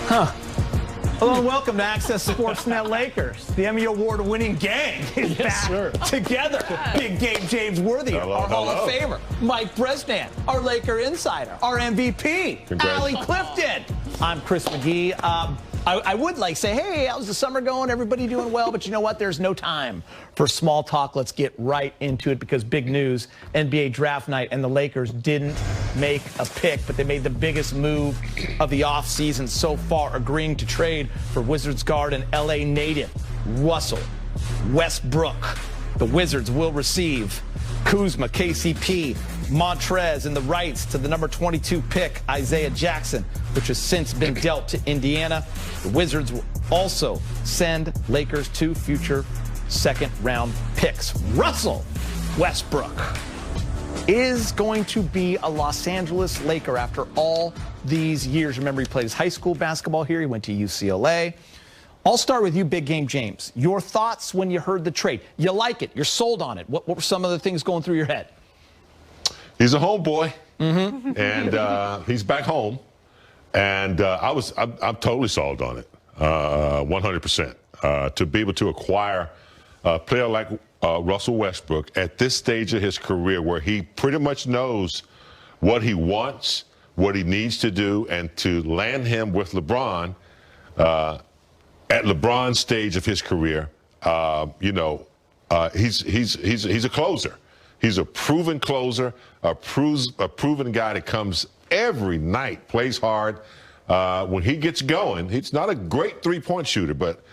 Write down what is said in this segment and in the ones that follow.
Huh. Hello and welcome to Access Sportsnet Lakers. The Emmy Award-winning gang is back together. Big Game James Worthy, our Hall of Famer. Mike Bresnan, our Laker insider. Our MVP, Allie Clifton. I'm Chris McGee. I would say, hey, how's the summer going? Everybody doing well? But you know what? There's no time for small talk. Let's get right into it because big news, NBA draft night, and the Lakers didn't make a pick, but they made the biggest move of the offseason so far, agreeing to trade for Wizards guard and LA native Russell Westbrook. The Wizards will receive Kuzma, KCP, Montrez, and the rights to the number 22 pick, Isaiah Jackson, which has since been dealt to Indiana. The Wizards will also send Lakers 2 future second-round picks. Russell Westbrook is going to be a Los Angeles Laker after all these years. Remember, he played his high school basketball here. He went to UCLA. I'll start with you, Big Game James. Your thoughts when you heard the trade. You like it. You're sold on it. What were some of the things going through your head? He's a homeboy, and he's back home. And I'm totally sold on it, 100%. To be able to acquire a player like Russell Westbrook at this stage of his career, where he pretty much knows what he wants, what he needs to do, and to land him with LeBron at LeBron's stage of his career, he's a closer. He's a proven closer, a proven guy that comes every night, plays hard. When he gets going, he's not a great three-point shooter, but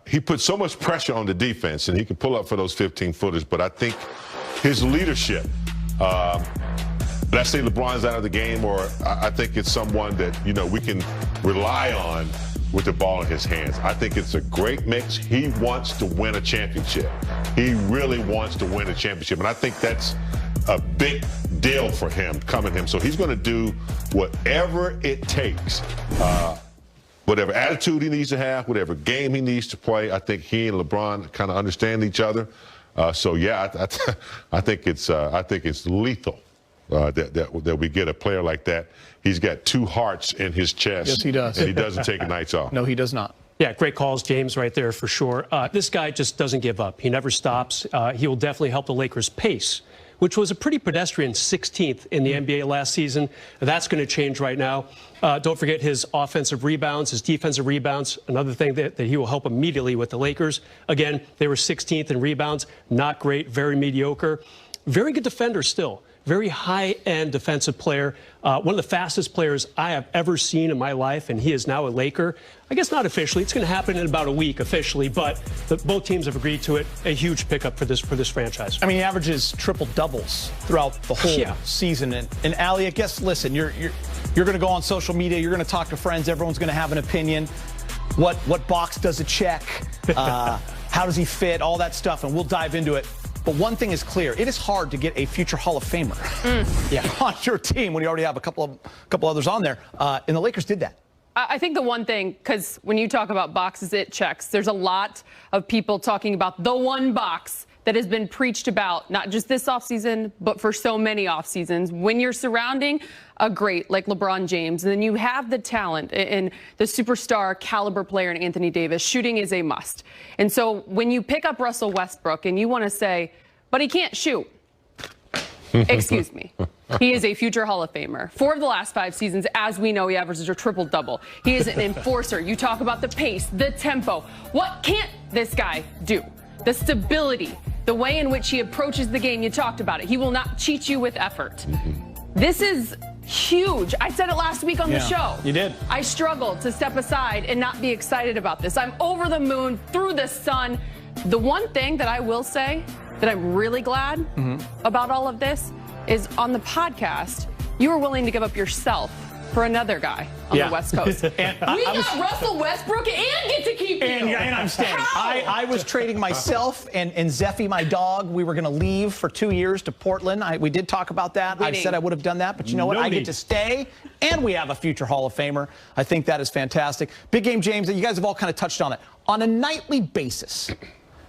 he puts so much pressure on the defense, and he can pull up for those 15-footers. But I think his leadership, let's say LeBron's out of the game, or I think it's someone that, we can rely on with the ball in his hands. I think it's a great mix. He wants to win a championship. He really wants to win a championship. And I think that's a big deal for him, coming to him. So he's going to do whatever it takes, whatever attitude he needs to have, whatever game he needs to play. I think he and LeBron kind of understand each other. I think it's lethal that we get a player like that. He's got two hearts in his chest. Yes, he does. And he doesn't take nights off. No, he does not. Yeah, great calls, James, right there for sure. This guy just doesn't give up. He never stops. He will definitely help the Lakers pace, which was a pretty pedestrian 16th in the NBA last season. That's going to change right now. Don't forget his offensive rebounds, his defensive rebounds, another thing that he will help immediately with the Lakers. Again, they were 16th in rebounds. Not great, very mediocre. Very good defender still. Very high-end defensive player. One of the fastest players I have ever seen in my life, and he is now a Laker. I guess not officially. It's going to happen in about a week officially, but both teams have agreed to it. A huge pickup for this franchise. I mean, he averages triple doubles throughout the whole season. And Allie, I guess, listen, you're going to go on social media. You're going to talk to friends. Everyone's going to have an opinion. What box does it check? How does he fit? All that stuff, and we'll dive into it. But one thing is clear. It is hard to get a future Hall of Famer on your team when you already have a couple others on there. And the Lakers did that. I think the one thing, because when you talk about boxes it checks, there's a lot of people talking about the one box that has been preached about, not just this offseason, but for so many off seasons. When you're surrounding a great like LeBron James, and then you have the talent and the superstar caliber player in Anthony Davis, shooting is a must. And so when you pick up Russell Westbrook and you want to say, but he can't shoot. Excuse me. He is a future Hall of Famer. 4 of the last 5 seasons, as we know, he averages a triple-double. He is an enforcer. You talk about the pace, the tempo. What can't this guy do? The stability, the way in which he approaches the game, you talked about it. He will not cheat you with effort. This is huge. I said it last week on the show. You did. I struggled to step aside and not be excited about this. I'm over the moon, through the sun. The one thing that I will say that I'm really glad about all of this is on the podcast, you were willing to give up yourself for another guy on the West Coast. And we got Russell Westbrook and get to keep you. And I'm staying. I was trading myself and Zeffy, my dog. We were going to leave for 2 years to Portland. We did talk about that. I said I would have done that. But you know what? I get to stay, and we have a future Hall of Famer. I think that is fantastic. Big Game James, you guys have all kind of touched on it. On a nightly basis,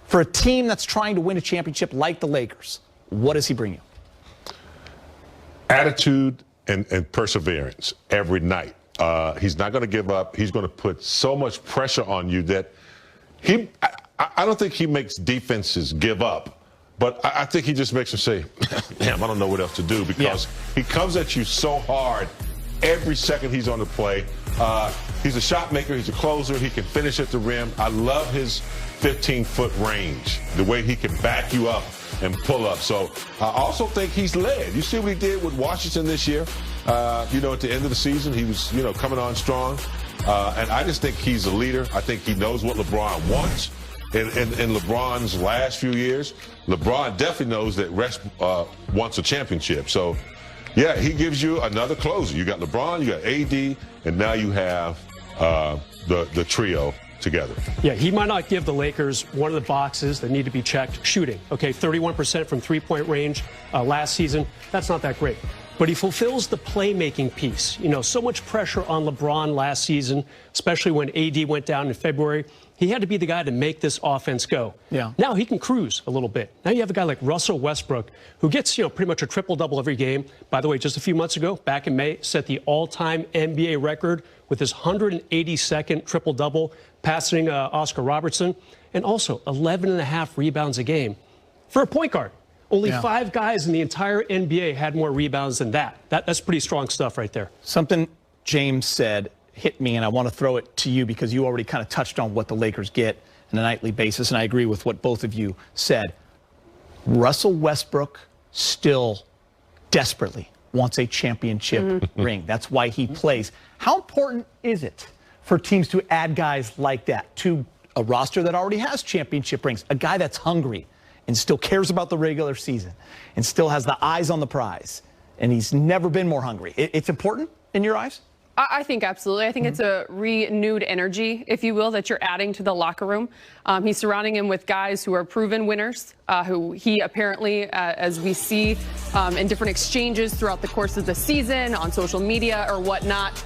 for a team that's trying to win a championship like the Lakers, what does he bring you? Attitude and perseverance every night. He's not going to give up. He's going to put so much pressure on you that I don't think he makes defenses give up, but I think he just makes them say, damn, I don't know what else to do, because he comes at you so hard every second he's on the play. He's a shot maker. He's a closer. He can finish at the rim. I love his 15-foot range, the way he can back you up and pull up. So I also think he's led. You see what he did with Washington this year? At the end of the season, he was, coming on strong. And I just think he's a leader. I think he knows what LeBron wants. In LeBron's last few years, LeBron definitely knows that West wants a championship. So, yeah, he gives you another closer. You got LeBron, you got AD, and now you have the trio together. Yeah, he might not give the Lakers one of the boxes that need to be checked. Shooting, okay, 31% from three-point range last season. That's not that great. But he fulfills the playmaking piece. So much pressure on LeBron last season, especially when AD went down in February. He had to be the guy to make this offense go. Yeah. Now he can cruise a little bit. Now you have a guy like Russell Westbrook, who gets, pretty much a triple-double every game. By the way, just a few months ago, back in May, set the all-time NBA record with his 182nd triple-double, passing Oscar Robertson, and also 11.5 rebounds a game for a point guard. Only 5 guys in the entire NBA had more rebounds than that. That's pretty strong stuff right there. Something James said hit me, and I want to throw it to you because you already kind of touched on what the Lakers get on a nightly basis, and I agree with what both of you said. Russell Westbrook still desperately wants a championship ring. That's why he plays. How important is it for teams to add guys like that to a roster that already has championship rings, a guy that's hungry and still cares about the regular season and still has the eyes on the prize, and he's never been more hungry? It's important in your eyes? I think absolutely. I think it's a renewed energy, if you will, that you're adding to the locker room. He's surrounding him with guys who are proven winners, who he apparently, as we see in different exchanges throughout the course of the season, on social media or whatnot,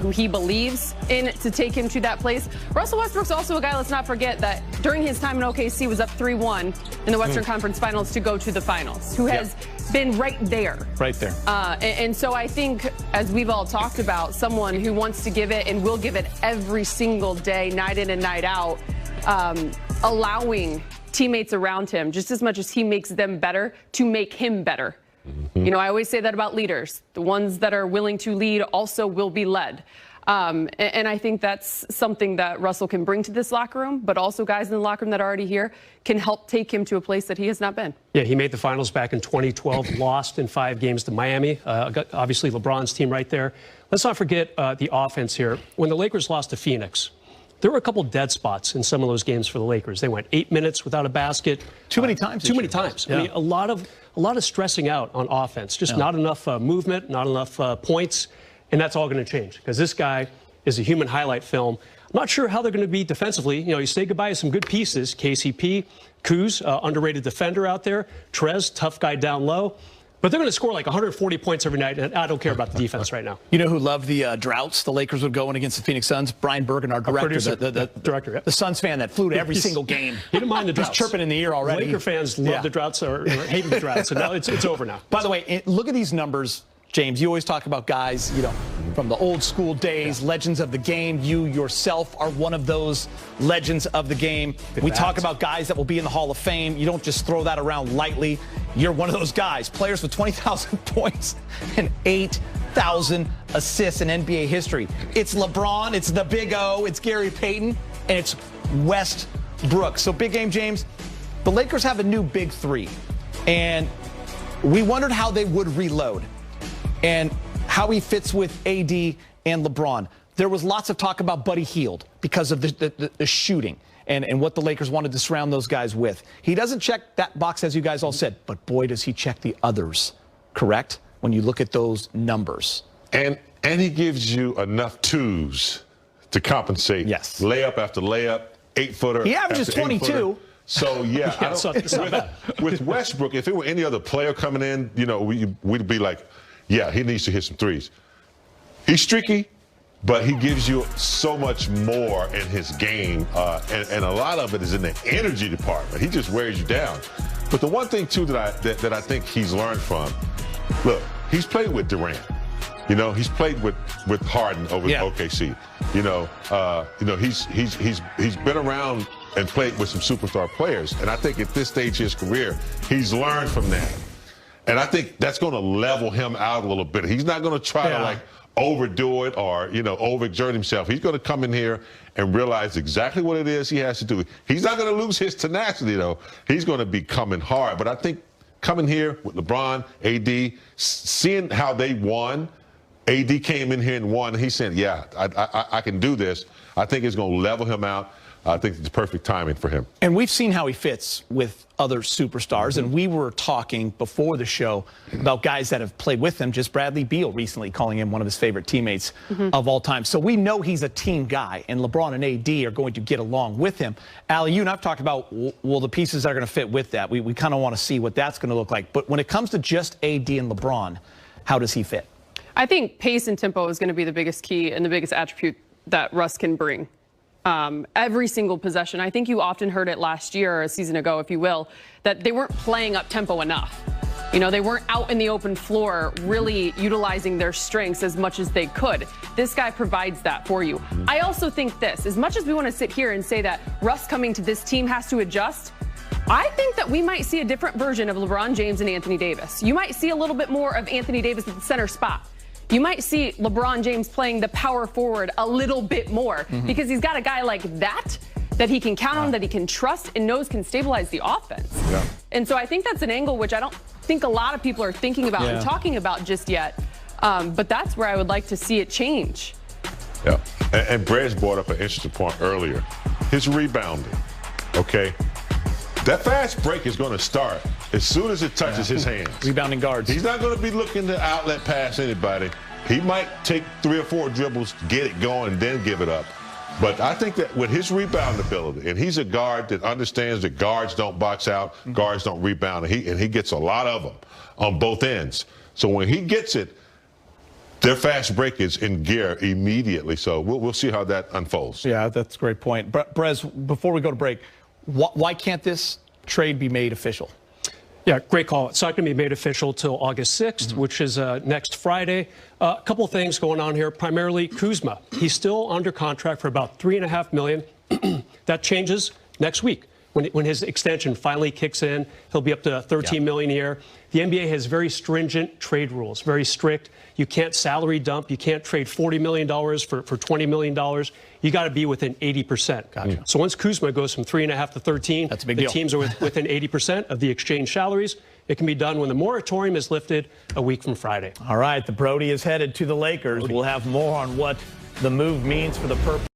who he believes in to take him to that place. Russell Westbrook's also a guy, let's not forget, that during his time in OKC was up 3-1 in the Western Conference Finals to go to the finals, who has been right there. Right there. And so I think, as we've all talked about, someone who wants to give it and will give it every single day, night in and night out, allowing teammates around him, just as much as he makes them better, to make him better. I always say that about leaders. The ones that are willing to lead also will be led. And I think that's something that Russell can bring to this locker room, but also guys in the locker room that are already here can help take him to a place that he has not been. Yeah, he made the finals back in 2012, lost in 5 games to Miami. Obviously, LeBron's team right there. Let's not forget the offense here. When the Lakers lost to Phoenix, there were a couple dead spots in some of those games for the Lakers. They went 8 minutes without a basket. Too many times. Too many times. Yeah. I mean, a lot of stressing out on offense. Just not enough movement, not enough points. And that's all going to change because this guy is a human highlight film. I'm not sure how they're going to be defensively. You say goodbye to some good pieces. KCP, Kuz, underrated defender out there. Trez, tough guy down low. But they're going to score like 140 points every night, and I don't care about the defense right now. You know who loved the droughts the Lakers would go in against the Phoenix Suns? Brian Bergen, our director, the Suns fan that flew to every single game. He didn't mind the droughts. He's chirping in the ear already. Laker fans love the droughts or hated the droughts, and now it's over now. By the way, look at these numbers, James. You always talk about guys, from the old school days, legends of the game. You yourself are one of those legends of the game. We talk about guys that will be in the Hall of Fame. You don't just throw that around lightly. You're one of those guys. Players with 20,000 points and 8,000 assists in NBA history. It's LeBron, it's the Big O, it's Gary Payton, and it's Westbrook. So, big game, James. The Lakers have a new big three, and we wondered how they would reload and how he fits with AD and LeBron. There was lots of talk about Buddy Hield because of the shooting and what the Lakers wanted to surround those guys with. He doesn't check that box, as you guys all said, but boy, does he check the others, correct? When you look at those numbers. And he gives you enough twos to compensate. Yes. Layup after layup, 8-footer. He averages 22. So, with Westbrook, if it were any other player coming in, we'd be like, yeah, he needs to hit some threes. He's streaky, but he gives you so much more in his game, and a lot of it is in the energy department. He just wears you down. But the one thing, too, that I think he's learned from, look, he's played with Durant. You know, he's played with Harden over OKC. He's been around and played with some superstar players. And I think at this stage of his career, he's learned from that. And I think that's going to level him out a little bit. He's not going to try to, like, overdo it or, overexert himself. He's going to come in here and realize exactly what it is he has to do. He's not going to lose his tenacity, though. He's going to be coming hard. But I think coming here with LeBron, AD, seeing how they won, AD came in here and won. And he said, yeah, I can do this. I think it's going to level him out. I think it's perfect timing for him. And we've seen how he fits with other superstars. And we were talking before the show about guys that have played with him. Just Bradley Beal recently calling him one of his favorite teammates of all time. So we know he's a team guy. And LeBron and AD are going to get along with him. Allie, you and I've talked about, well, the pieces that are going to fit with that. We kind of want to see what that's going to look like. But when it comes to just AD and LeBron, how does he fit? I think pace and tempo is going to be the biggest key and the biggest attribute that Russ can bring. Every single possession. I think you often heard it last year or a season ago, if you will, that they weren't playing up tempo enough. You know, they weren't out in the open floor really utilizing their strengths as much as they could. This guy provides that for you. I also think this, as much as we want to sit here and say that Russ coming to this team has to adjust, I think that we might see a different version of LeBron James and Anthony Davis. You might see a little bit more of Anthony Davis at the center spot. You might see LeBron James playing the power forward a little bit more because he's got a guy like that he can count on, that he can trust and knows can stabilize the offense. And so I think that's an angle which I don't think a lot of people are thinking about and talking about just yet. But that's where I would like to see it change. Yeah. And Brad's brought up an interesting point earlier. His rebounding, okay? That fast break is going to start as soon as it touches his hands. Rebounding guards. He's not going to be looking to outlet pass anybody. He might take 3 or 4 dribbles, get it going, and then give it up. But I think that with his rebound ability, and he's a guard that understands that guards don't box out, guards don't rebound, and he gets a lot of them on both ends. So when he gets it, their fast break is in gear immediately. So we'll see how that unfolds. Yeah, that's a great point. Brez, before we go to break, why can't this trade be made official? Yeah, great call. It's not going to be made official till August 6th, which is next Friday. A couple of things going on here. Primarily Kuzma. He's still under contract for about $3.5 million. That changes next week. When his extension finally kicks in, he'll be up to $13 million a year. The NBA has very stringent trade rules, very strict. You can't salary dump. You can't trade $40 million for $20 million. You got to be within 80%. Gotcha. So once Kuzma goes from 3.5 to 13, that's a big the deal. Teams are within 80% of the exchange salaries. It can be done when the moratorium is lifted a week from Friday. All right, the Brody is headed to the Lakers. We'll have more on what the move means for the purple.